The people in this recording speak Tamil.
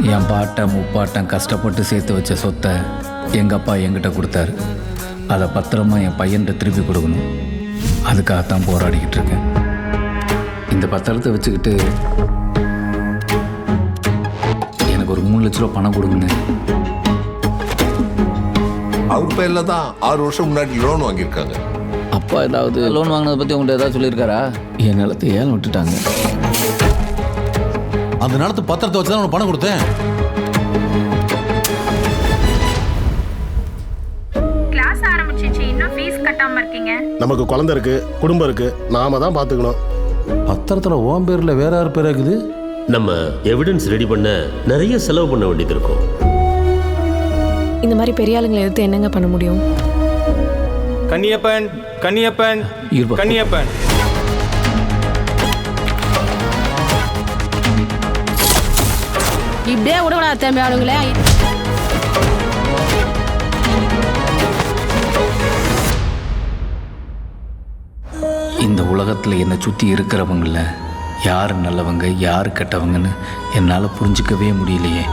என் பாட்டன் முப்பாட்டன் கஷ்டப்பட்டு சேர்த்து வச்ச சொத்தை எங்கள் அப்பா என்கிட்ட கொடுத்தாரு. அதை பத்திரமா என் பையன்கிட்ட திருப்பி கொடுக்கணும். அதுக்காகத்தான் போராடிக்கிட்டு இருக்கேன். இந்த பத்திரத்தை வச்சுக்கிட்டு எனக்கு ஒரு 3 லட்ச ரூபா பணம் கொடுங்கன்னு. அவர் பேர்ல தான் 6 வருஷம் முன்னாடி லோன் வாங்கியிருக்காங்க. அப்பா ஏதாவது லோன் வாங்கினதை பற்றி உங்கள்கிட்ட ஏதாவது சொல்லியிருக்காரா? என் நிலத்தை ஏன் விட்டுட்டாங்க. அந்த நிலத்து பத்திரத்தை வச்சு தான் உனக்கு பணம் கொடுத்தேன். கிளாஸ் ஆரம்பிச்சிச்சு, இன்னும் ஃபீஸ் கட்டாம இருக்கீங்க. நமக்கு குழந்தை இருக்கு, குடும்பம் இருக்கு, நாம தான் பார்த்துக்கணும். பத்திரத்தில் ஓம் பேரில் வேற யார் பேர் இருக்குது? நம்ம எவிடன்ஸ் ரெடி பண்ண நிறைய செலவு பண்ண வேண்டியது இருக்கும். இந்த மாதிரி பெரிய ஆளுங்களை எடுத்து என்னங்க பண்ண முடியும்? கன்னியப்பன் கன்னியப்பன் இருப்பா. கன்னியப்பன் இப்படியே விடக்கூடாது தம்பி ஆளுங்களே. இந்த உலகத்தில் என்னை சுற்றி இருக்கிறவங்கள யார் நல்லவங்க யார் கெட்டவங்கன்னு என்னால் புரிஞ்சிக்கவே முடியலையே.